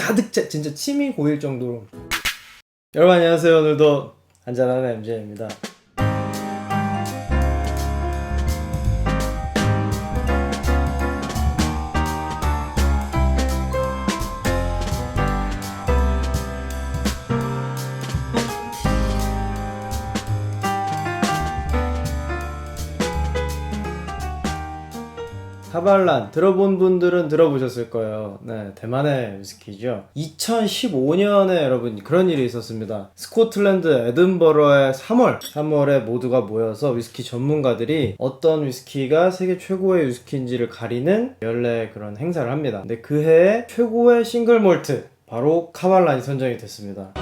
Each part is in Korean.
가득 차, 진짜 침이 고일 정도로. 여러분 안녕하세요. 오늘도 한잔하는 MJ입니다. 카발란 들어본 분들은 들어보셨을 거예요. 네, 대만의 위스키죠. 2015년에 여러분 그런 일이 있었습니다. 스코틀랜드 에든버러의 3월에 모두가 모여서 위스키 전문가들이 어떤 위스키가 세계 최고의 위스키인지를 가리는 연례 그런 행사를 합니다. 근데 그 해에 최고의 싱글 몰트 바로 카발란이 선정이 됐습니다.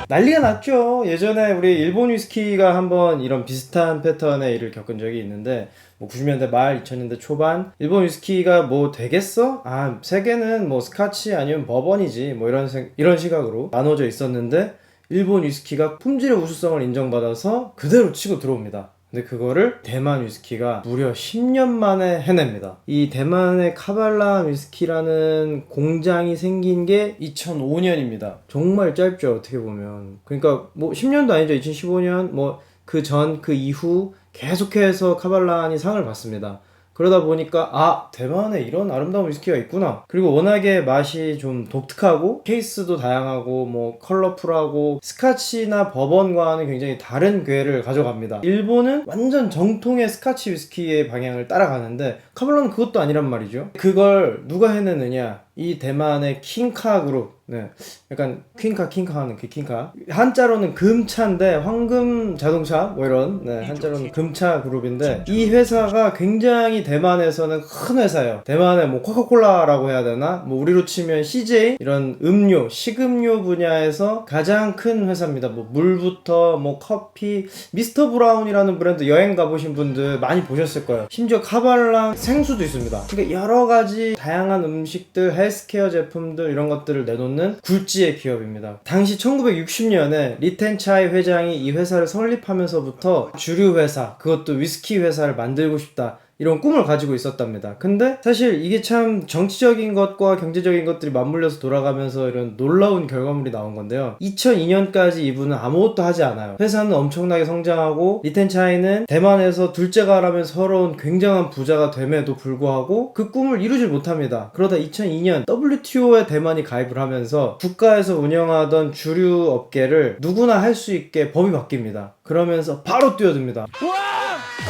난리가 났죠. 예전에 우리 일본 위스키가 한번 이런 비슷한 패턴의 일을 겪은 적이 있는데, 뭐 90년대 말 2000년대 초반 일본 위스키가 뭐 되겠어? 아, 세계는 뭐 스카치 아니면 버번이지, 뭐 이런 시각으로 나눠져 있었는데, 일본 위스키가 품질의 우수성을 인정받아서 그대로 치고 들어옵니다. 근데 그거를 대만 위스키가 무려 10년 만에 해냅니다. 이 대만의 카발란 위스키라는 공장이 생긴 게 2005년입니다. 정말 짧죠, 어떻게 보면. 그러니까 뭐 10년도 아니죠. 2015년 뭐 그 전, 그 이후 계속해서 카발란이 상을 받습니다. 그러다 보니까 아, 대만에 이런 아름다운 위스키가 있구나. 그리고 워낙에 맛이 좀 독특하고 케이스도 다양하고 뭐 컬러풀하고 스카치나 버번과는 굉장히 다른 궤를 가져갑니다. 일본은 완전 정통의 스카치 위스키의 방향을 따라가는데 카발란은 그것도 아니란 말이죠. 그걸 누가 해내느냐, 이 대만의 킹카 그룹. 네, 약간 퀸카 하는 그 킹카, 한자로는 금차인데 황금 자동차 뭐 이런, 네, 한자로는 금차 그룹인데, 이 회사가 굉장히 대만에서는 큰 회사예요. 대만의 뭐 코카콜라라고 해야 되나, 뭐 우리로 치면 CJ, 이런 음료 식음료 분야에서 가장 큰 회사입니다. 뭐 물부터 뭐 커피, 미스터 브라운이라는 브랜드 여행 가보신 분들 많이 보셨을 거예요. 심지어 카발랑 생수도 있습니다. 그러니까 여러 가지 다양한 음식들, 헬스케어 제품들 이런 것들을 내놓는 굴지의 기업입니다. 당시 1960년에 리텐차이 회장이 이 회사를 설립하면서부터 주류 회사, 그것도 위스키 회사를 만들고 싶다, 이런 꿈을 가지고 있었답니다. 근데 사실 이게 참 정치적인 것과 경제적인 것들이 맞물려서 돌아가면서 이런 놀라운 결과물이 나온 건데요. 2002년까지 이분은 아무것도 하지 않아요. 회사는 엄청나게 성장하고 리텐차이는 대만에서 둘째가라면 서러운 굉장한 부자가 됨에도 불구하고 그 꿈을 이루질 못합니다. 그러다 2002년 WTO에 대만이 가입을 하면서 국가에서 운영하던 주류 업계를 누구나 할 수 있게 법이 바뀝니다. 그러면서 바로 뛰어듭니다.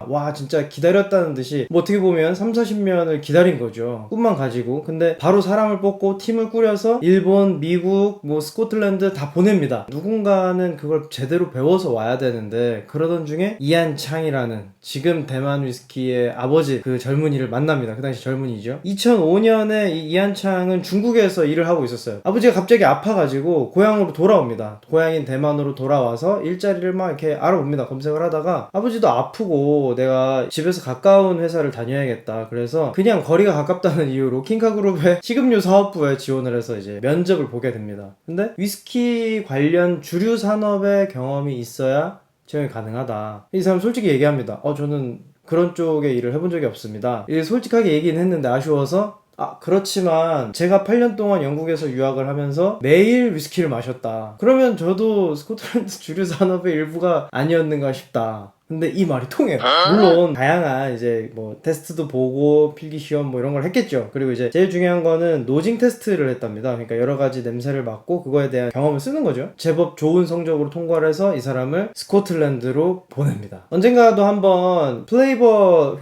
와, 진짜 기다렸다는 듯이, 뭐 어떻게 보면 30-40년을 기다린 거죠. 꿈만 가지고. 근데 바로 사람을 뽑고 팀을 꾸려서 일본, 미국, 뭐 스코틀랜드 다 보냅니다. 누군가는 그걸 제대로 배워서 와야 되는데, 그러던 중에 이안창이라는 지금 대만 위스키의 아버지, 그 젊은이를 만납니다. 그 당시 젊은이죠. 2005년에 이안창은 중국에서 일을 하고 있었어요. 아버지가 갑자기 아파가지고 고향으로 돌아옵니다. 고향인 대만으로 돌아와서 일자리를 막 이렇게 알아봅니다. 검색을 하다가 아버지도 아프고 내가 집에서 가까운 회사를 다녀야겠다, 그래서 그냥 거리가 가깝다는 이유로 킹카그룹의 식음료 사업부에 지원을 해서 이제 면접을 보게 됩니다. 근데 위스키 관련 주류 산업의 경험이 있어야 지원이 가능하다. 이 사람 솔직히 얘기합니다. 저는 그런 쪽의 일을 해본 적이 없습니다. 솔직하게 얘기는 했는데 아쉬워서, 그렇지만 제가 8년 동안 영국에서 유학을 하면서 매일 위스키를 마셨다. 그러면 저도 스코틀랜드 주류 산업의 일부가 아니었는가 싶다. 근데 이 말이 통해요. 물론 다양한 이제 뭐 테스트도 보고 필기 시험 뭐 이런 걸 했겠죠. 그리고 이제 제일 중요한 거는 노징 테스트를 했답니다. 그러니까 여러 가지 냄새를 맡고 그거에 대한 경험을 쓰는 거죠. 제법 좋은 성적으로 통과를 해서 이 사람을 스코틀랜드로 보냅니다. 언젠가도 한번 플레이버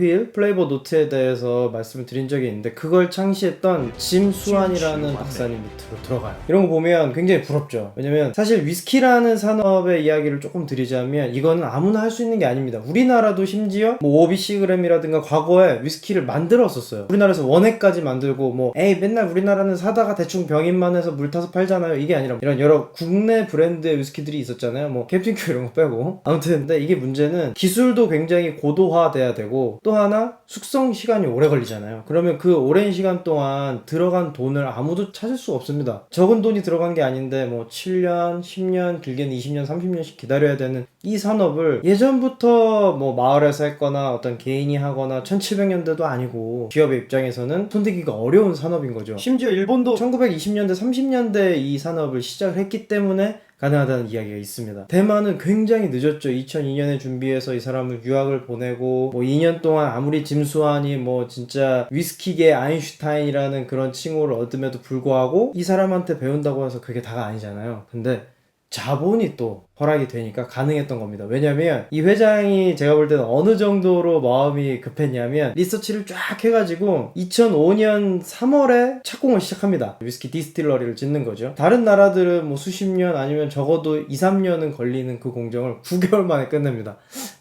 노트에 대해서 말씀을 드린 적이 있는데, 그걸 창시했던 짐 수완이라는 박사님 밑으로 들어가요. 이런 거 보면 굉장히 부럽죠. 왜냐면 사실 위스키라는 산업의 이야기를 조금 드리자면, 이거는 아무나 할 수 있는 게 아닙니다. 우리나라도 심지어 뭐 오비시그램이라든가 과거에 위스키를 만들었었어요. 우리나라에서 원액까지 만들고, 뭐 맨날 우리나라는 사다가 대충 병인만 해서 물 타서 팔잖아요. 이게 아니라 이런 여러 국내 브랜드의 위스키들이 있었잖아요. 뭐 캡틴 큐 이런 거 빼고. 아무튼 근데 이게 문제는 기술도 굉장히 고도화돼야 되고, 또 하나 숙성 시간이 오래 걸리잖아요. 그러면 그 오랜 시간 동안 들어간 돈을 아무도 찾을 수 없습니다. 적은 돈이 들어간 게 아닌데 뭐 7년, 10년, 길게는 20년, 30년씩 기다려야 되는 이 산업을 예전부터 뭐 마을에서 했거나 어떤 개인이 하거나 1700년대도 아니고 기업의 입장에서는 손대기가 어려운 산업인 거죠. 심지어 일본도 1920년대 30년대에 이 산업을 시작을 했기 때문에 가능하다는 이야기가 있습니다. 대만은 굉장히 늦었죠. 2002년에 준비해서 이 사람을 유학을 보내고 뭐 2년 동안 아무리 짐수환이 뭐 진짜 위스키계 아인슈타인이라는 그런 칭호를 얻음에도 불구하고 이 사람한테 배운다고 해서 그게 다가 아니잖아요. 근데 자본이 또 허락이 되니까 가능했던 겁니다. 왜냐면 이 회장이 제가 볼 때는 어느 정도로 마음이 급했냐면 리서치를 쫙 해가지고 2005년 3월에 착공을 시작합니다. 위스키 디스틸러리를 짓는 거죠. 다른 나라들은 뭐 수십 년 아니면 적어도 2, 3년은 걸리는 그 공정을 9개월 만에 끝냅니다.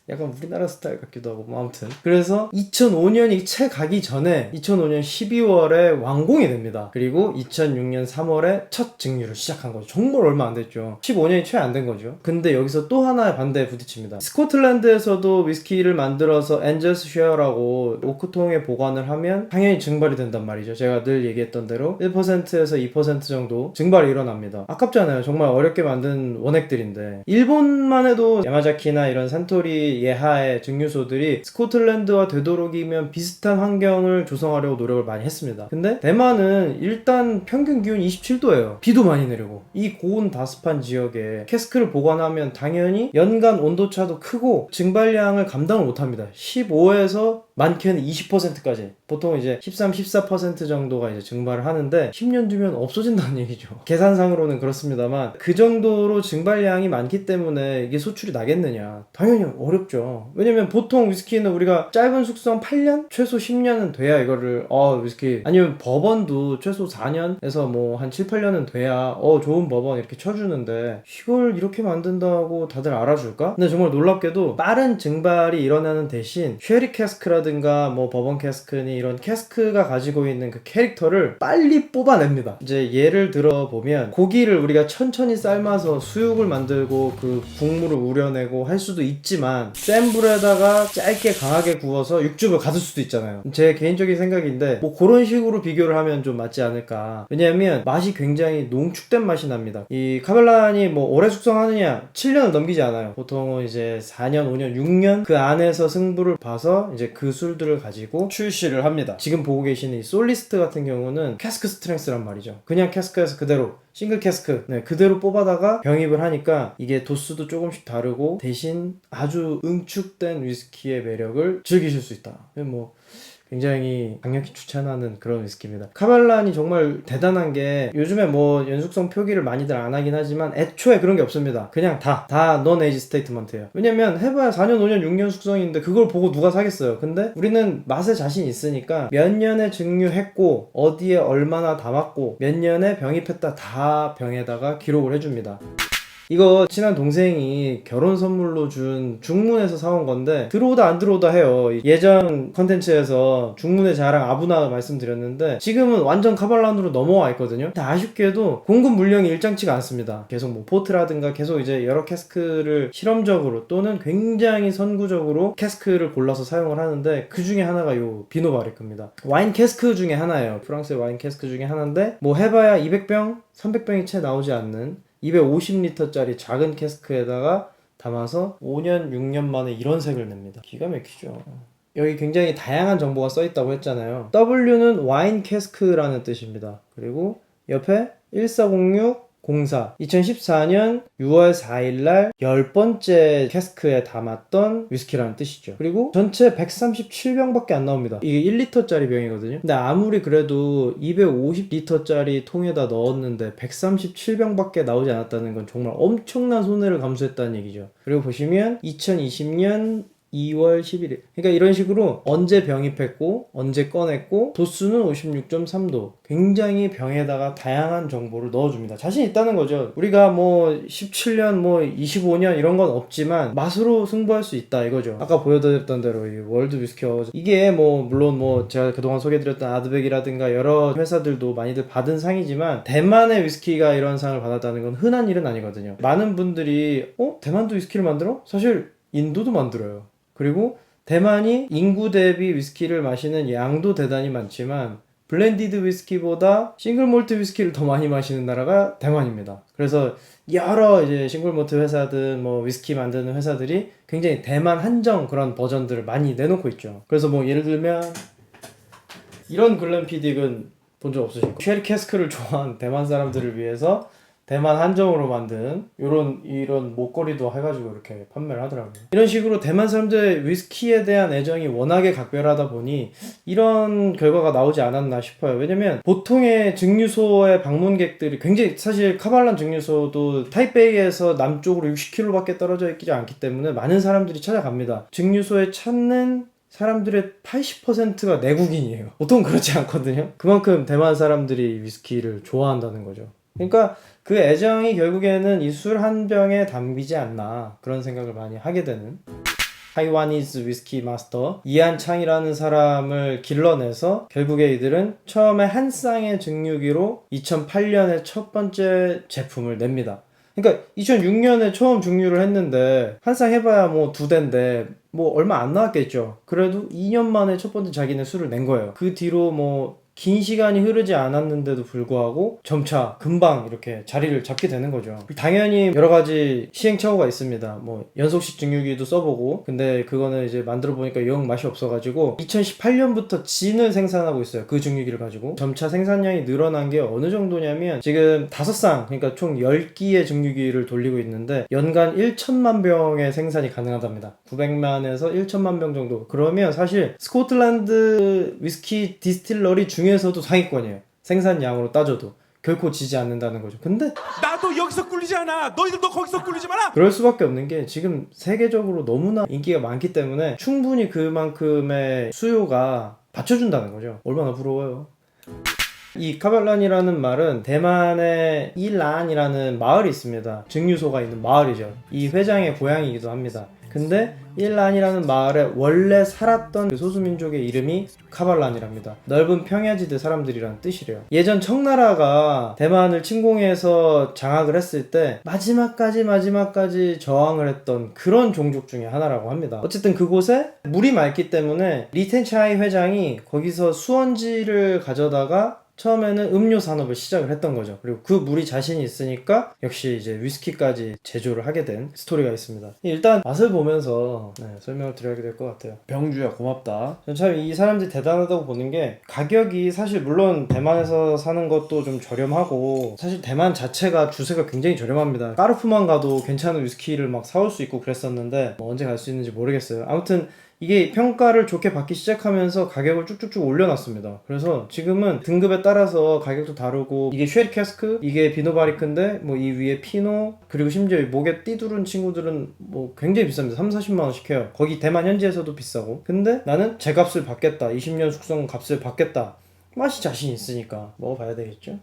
약간 우리나라 스타일 같기도 하고 뭐 아무튼 그래서 2005년이 채 가기 전에 2005년 12월에 완공이 됩니다. 그리고 2006년 3월에 첫 증류를 시작한 거죠. 정말 얼마 안 됐죠. 15년이 채 안 된 거죠. 근데 여기서 또 하나의 반대에 부딪힙니다. 스코틀랜드에서도 위스키를 만들어서 엔젤스 쉐어라고 오크통에 보관을 하면 당연히 증발이 된단 말이죠. 제가 늘 얘기했던 대로 1%에서 2% 정도 증발이 일어납니다. 아깝잖아요. 정말 어렵게 만든 원액들인데 일본만 해도 야마자키나 이런 산토리 예하의 증류소들이 스코틀랜드와 되도록이면 비슷한 환경을 조성하려고 노력을 많이 했습니다. 근데 대만은 일단 평균 기온 27도예요. 비도 많이 내리고 이 고온 다습한 지역에 캐스크를 보관하면 당연히 연간 온도차도 크고 증발량을 감당을 못합니다. 15에서 많게는 20%까지 보통 이제 13, 14% 정도가 이제 증발을 하는데 10년 뒤면 없어진다는 얘기죠. 계산상으로는 그렇습니다만 그 정도로 증발량이 많기 때문에 이게 소출이 나겠느냐? 당연히 어렵죠. 왜냐면 보통 위스키는 우리가 짧은 숙성 8년? 최소 10년은 돼야 이거를 위스키 아니면 버번도 최소 4년에서 뭐 한 7, 8년은 돼야 좋은 버번 이렇게 쳐주는데 이걸 이렇게 만든다고 다들 알아줄까? 근데 정말 놀랍게도 빠른 증발이 일어나는 대신 쉐리 캐스크라든가 뭐 버번 캐스크니 이런 캐스크가 가지고 있는 그 캐릭터를 빨리 뽑아냅니다. 이제 예를 들어 보면 고기를 우리가 천천히 삶아서 수육을 만들고 그 국물을 우려내고 할 수도 있지만 센 불에다가 짧게 강하게 구워서 육즙을 가둘 수도 있잖아요. 제 개인적인 생각인데 뭐 그런 식으로 비교를 하면 좀 맞지 않을까. 왜냐하면 맛이 굉장히 농축된 맛이 납니다. 이 카벨란이 뭐 오래 숙성하느냐 7년을 넘기지 않아요. 보통은 이제 4년, 5년, 6년 그 안에서 승부를 봐서 이제 그 술들을 가지고 출시를 합니다. 지금 보고 계시는 이 솔리스트 같은 경우는 캐스크 스트렝스란 말이죠. 그냥 캐스크에서 그대로 싱글 캐스크 그대로 뽑아다가 병입을 하니까 이게 도수도 조금씩 다르고 대신 아주 응축된 위스키의 매력을 즐기실 수 있다. 뭐 굉장히 강력히 추천하는 그런 위스키입니다. 카발란이 정말 대단한 게 요즘에 뭐 연숙성 표기를 많이들 안 하긴 하지만 애초에 그런 게 없습니다. 그냥 다 non age 스테이트먼트예요. 왜냐면 해봐야 4년, 5년, 6년 숙성인데 그걸 보고 누가 사겠어요. 근데 우리는 맛에 자신 있으니까 몇 년에 증류했고 어디에 얼마나 담았고 몇 년에 병입했다 다 병에다가 기록을 해줍니다. 이거 친한 동생이 결혼 선물로 준 중문에서 사온 건데 들어오다 안 들어오다 해요. 예전 컨텐츠에서 중문의 자랑 아부나 말씀드렸는데 지금은 완전 카발란으로 넘어와 있거든요. 근데 아쉽게도 공급 물량이 일정치가 않습니다. 계속 뭐 포트라든가 계속 이제 여러 캐스크를 실험적으로 또는 굉장히 선구적으로 캐스크를 골라서 사용을 하는데 그 중에 하나가 요 비노 바리크입니다. 와인 캐스크 중에 하나예요. 프랑스의 와인 캐스크 중에 하나인데 뭐 해봐야 200병, 300병이 채 나오지 않는 250리터짜리 작은 캐스크에다가 담아서 5년, 6년 만에 이런 색을 냅니다. 기가 막히죠. 여기 굉장히 다양한 정보가 써있다고 했잖아요. W는 와인 캐스크라는 뜻입니다. 그리고 옆에 1406 04 2014년 6월 4일날 10번째 캐스크에 담았던 위스키라는 뜻이죠. 그리고 전체 137병밖에 안 나옵니다. 이게 1리터짜리 병이거든요. 근데 아무리 그래도 250리터짜리 통에다 넣었는데 137병밖에 나오지 않았다는 건 정말 엄청난 손해를 감수했다는 얘기죠. 그리고 보시면 2020년 2월 11일 그러니까 이런 식으로 언제 병입했고 언제 꺼냈고 도수는 56.3도 굉장히 병에다가 다양한 정보를 넣어줍니다. 자신 있다는 거죠. 우리가 뭐 17년 뭐 25년 이런 건 없지만 맛으로 승부할 수 있다 이거죠. 아까 보여드렸던 대로 이 월드 위스키 어워즈 이게 뭐 물론 뭐 제가 그동안 소개해드렸던 아드백이라든가 여러 회사들도 많이들 받은 상이지만 대만의 위스키가 이런 상을 받았다는 건 흔한 일은 아니거든요. 많은 분들이 대만도 위스키를 만들어? 사실 인도도 만들어요. 그리고 대만이 인구 대비 위스키를 마시는 양도 대단히 많지만 블렌디드 위스키보다 싱글 몰트 위스키를 더 많이 마시는 나라가 대만입니다. 그래서 여러 이제 싱글 몰트 회사든 뭐 위스키 만드는 회사들이 굉장히 대만 한정 그런 버전들을 많이 내놓고 있죠. 그래서 뭐 예를 들면 이런 글램피딕은 본 적 없으시고, 쉐리 캐스크를 좋아하는 대만 사람들을 위해서 대만 한정으로 만든 이런 목걸이도 해가지고 이렇게 판매를 하더라고요. 이런 식으로 대만 사람들의 위스키에 대한 애정이 워낙에 각별하다 보니 이런 결과가 나오지 않았나 싶어요. 왜냐면 보통의 증류소의 방문객들이 굉장히, 사실 카발란 증류소도 타이베이에서 남쪽으로 60km밖에 떨어져 있지 않기 때문에 많은 사람들이 찾아갑니다. 증류소에 찾는 사람들의 80%가 내국인이에요. 보통 그렇지 않거든요. 그만큼 대만 사람들이 위스키를 좋아한다는 거죠. 그러니까 그 애정이 결국에는 이 술 한 병에 담기지 않나, 그런 생각을 많이 하게 되는, 타이와니즈 위스키 마스터 이한창이라는 사람을 길러내서 결국에 이들은 처음에 한 쌍의 증류기로 2008년에 첫 번째 제품을 냅니다. 그러니까 2006년에 처음 증류를 했는데 한 쌍 해봐야 뭐 2대인데 뭐 얼마 안 나왔겠죠. 그래도 2년 만에 첫 번째 자기네 술을 낸 거예요. 그 뒤로 뭐 긴 시간이 흐르지 않았는데도 불구하고 점차 금방 이렇게 자리를 잡게 되는 거죠. 당연히 여러 가지 시행착오가 있습니다. 뭐 연속식 증류기도 써보고, 근데 그거는 이제 만들어 보니까 영 맛이 없어가지고 2018년부터 진을 생산하고 있어요. 그 증류기를 가지고 점차 생산량이 늘어난 게 어느 정도냐면 지금 5쌍, 그러니까 총 10기의 증류기를 돌리고 있는데 연간 1천만 병의 생산이 가능하답니다. 900만에서 1천만 병 정도. 그러면 사실 스코틀랜드 위스키 디스틸러리 중에서도 상위권이에요. 생산량으로 따져도 결코 지지 않는다는 거죠. 근데 나도 여기서 꿀리지 않아. 너희들도 거기서 꿀리지 마라. 그럴 수밖에 없는 게 지금 세계적으로 너무나 인기가 많기 때문에 충분히 그만큼의 수요가 받쳐준다는 거죠. 얼마나 부러워요. 이 카발란이라는 말은 대만의 일란이라는 마을이 있습니다. 증류소가 있는 마을이죠. 이 회장의 고향이기도 합니다. 근데 일란이라는 마을에 원래 살았던 그 소수민족의 이름이 카발란이랍니다. 넓은 평야지대 사람들이라는 뜻이래요. 예전 청나라가 대만을 침공해서 장악을 했을 때 마지막까지 저항을 했던 그런 종족 중에 하나라고 합니다. 어쨌든 그곳에 물이 맑기 때문에 리텐차이 회장이 거기서 수원지를 가져다가 처음에는 음료 산업을 시작을 했던 거죠. 그리고 그 물이 자신이 있으니까 역시 이제 위스키까지 제조를 하게 된 스토리가 있습니다. 일단 맛을 보면서 설명을 드려야 될 것 같아요. 병주야 고맙다. 참 이 사람들이 대단하다고 보는 게, 가격이 사실 물론 대만에서 사는 것도 좀 저렴하고, 사실 대만 자체가 주세가 굉장히 저렴합니다. 까르푸만 가도 괜찮은 위스키를 막 사올 수 있고 그랬었는데 뭐 언제 갈 수 있는지 모르겠어요. 아무튼 이게 평가를 좋게 받기 시작하면서 가격을 쭉쭉쭉 올려놨습니다. 그래서 지금은 등급에 따라서 가격도 다르고, 이게 쉐리 캐스크, 이게 비노바리크인데 뭐 이 위에 피노, 그리고 심지어 목에 띠두른 친구들은 뭐 굉장히 비쌉니다. 30-40만원씩 해요. 거기 대만 현지에서도 비싸고. 근데 나는 제 값을 받겠다, 20년 숙성 값을 받겠다, 맛이 자신 있으니까 먹어봐야 되겠죠.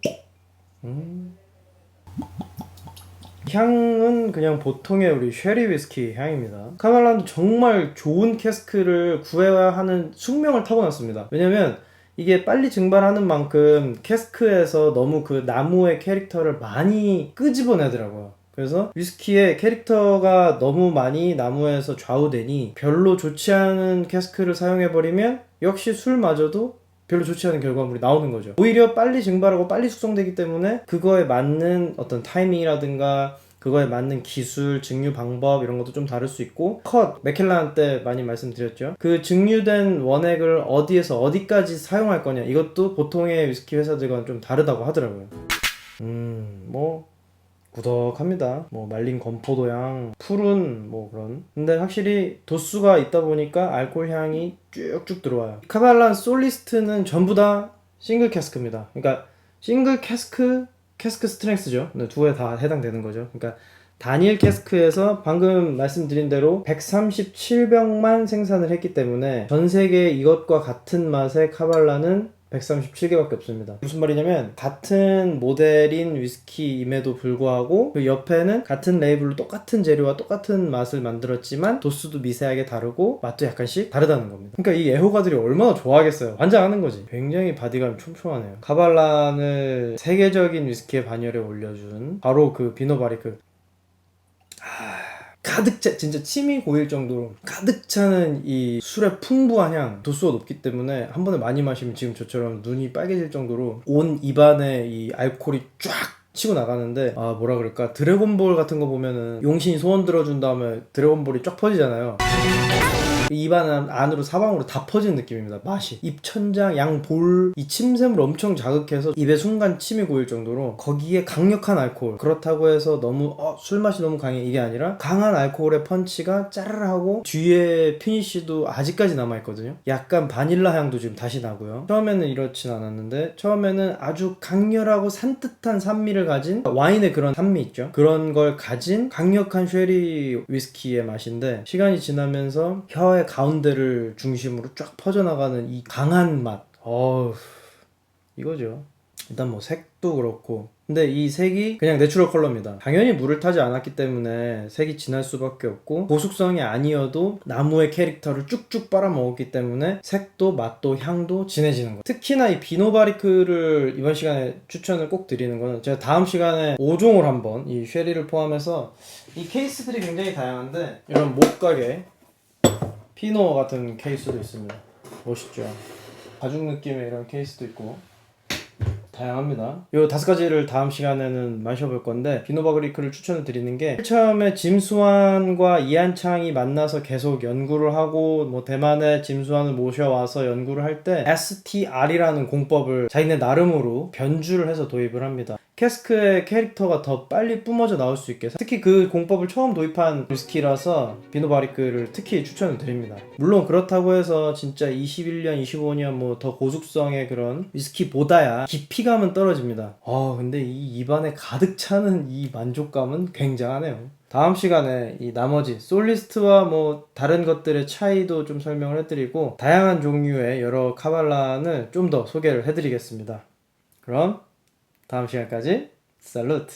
향은 그냥 보통의 우리 쉐리 위스키 향입니다. 카발란도 정말 좋은 캐스크를 구해야 하는 숙명을 타고났습니다. 왜냐면 이게 빨리 증발하는 만큼 캐스크에서 너무 그 나무의 캐릭터를 많이 끄집어내더라고요. 그래서 위스키의 캐릭터가 너무 많이 나무에서 좌우되니 별로 좋지 않은 캐스크를 사용해버리면 역시 술마저도 별로 좋지 않은 결과물이 나오는 거죠. 오히려 빨리 증발하고 빨리 숙성되기 때문에 그거에 맞는 어떤 타이밍이라든가 그거에 맞는 기술, 증류 방법 이런 것도 좀 다를 수 있고, 컷, 맥켈란 때 많이 말씀드렸죠. 그 증류된 원액을 어디에서 어디까지 사용할 거냐, 이것도 보통의 위스키 회사들과는 좀 다르다고 하더라고요. 뭐 꾸덕합니다. 뭐 말린 건포도향, 푸른 뭐 그런. 근데 확실히 도수가 있다 보니까 알코올 향이 쭉쭉 들어와요. 카발란 솔리스트는 전부 다 싱글 캐스크입니다. 그러니까 싱글 캐스크 스트렝스죠. 두 개 다 해당되는 거죠. 그러니까 다니엘 캐스크에서 방금 말씀드린 대로 137병만 생산을 했기 때문에 전 세계 이것과 같은 맛의 카발란은 137개밖에 없습니다. 무슨 말이냐면 같은 모델인 위스키임에도 불구하고 그 옆에는 같은 레이블로 똑같은 재료와 똑같은 맛을 만들었지만 도수도 미세하게 다르고 맛도 약간씩 다르다는 겁니다. 그러니까 이 애호가들이 얼마나 좋아하겠어요. 환장하는 거지. 굉장히 바디감이 촘촘하네요. 카발란을 세계적인 위스키의 반열에 올려준 바로 그 비노바리크. 가득 차, 진짜 침이 고일 정도로 가득 차는 이 술의 풍부한 향, 도수가 높기 때문에 한 번에 많이 마시면 지금 저처럼 눈이 빨개질 정도로 온 입안에 이 알코올이 쫙 치고 나가는데, 아 뭐라 그럴까, 드래곤볼 같은 거 보면은 용신이 소원 들어준 다음에 드래곤볼이 쫙 퍼지잖아요. 입안 안으로 사방으로 다 퍼지는 느낌입니다. 맛이 입천장 양볼 이 침샘을 엄청 자극해서 입에 순간 침이 고일 정도로, 거기에 강력한 알코올, 그렇다고 해서 너무 술 맛이 너무 강해 이게 아니라 강한 알코올의 펀치가 짜르르하고 뒤에 피니쉬도 아직까지 남아있거든요. 약간 바닐라 향도 지금 다시 나고요. 처음에는 이렇진 않았는데, 처음에는 아주 강렬하고 산뜻한 산미를 가진 와인의 그런 산미 있죠, 그런 걸 가진 강력한 쉐리 위스키의 맛인데, 시간이 지나면서 혀의 가운데를 중심으로 쫙 퍼져나가는 이 강한 맛, 이거죠. 일단 뭐 색도 그렇고, 근데 이 색이 그냥 내추럴 컬러입니다. 당연히 물을 타지 않았기 때문에 색이 진할 수밖에 없고, 고숙성이 아니어도 나무의 캐릭터를 쭉쭉 빨아먹었기 때문에 색도 맛도 향도 진해지는 거예요. 특히나 이 비노바리크를 이번 시간에 추천을 꼭 드리는 거는, 제가 다음 시간에 5종을 한번, 이 쉐리를 포함해서, 이 케이스들이 굉장히 다양한데, 이런 목가게 피노 같은 케이스도 있습니다. 멋있죠? 가죽 느낌의 이런 케이스도 있고 다양합니다. 요 5가지를 다음 시간에는 마셔볼 건데, 비노바리크를 추천을 드리는 게, 처음에 짐수환과 이한창이 만나서 계속 연구를 하고, 뭐 대만에 짐수환을 모셔와서 연구를 할 때 STR이라는 공법을 자기네 나름으로 변주를 해서 도입을 합니다. 캐스크의 캐릭터가 더 빨리 뿜어져 나올 수 있게, 특히 그 공법을 처음 도입한 위스키라서 비노바리크를 특히 추천을 드립니다. 물론 그렇다고 해서 진짜 21년, 25년 뭐 더 고숙성의 그런 위스키보다야 깊이감은 떨어집니다. 근데 이 입안에 가득 차는 이 만족감은 굉장하네요. 다음 시간에 이 나머지 솔리스트와 뭐 다른 것들의 차이도 좀 설명을 해드리고, 다양한 종류의 여러 카발란을 좀 더 소개를 해드리겠습니다. 그럼 다음 시간까지 살루트!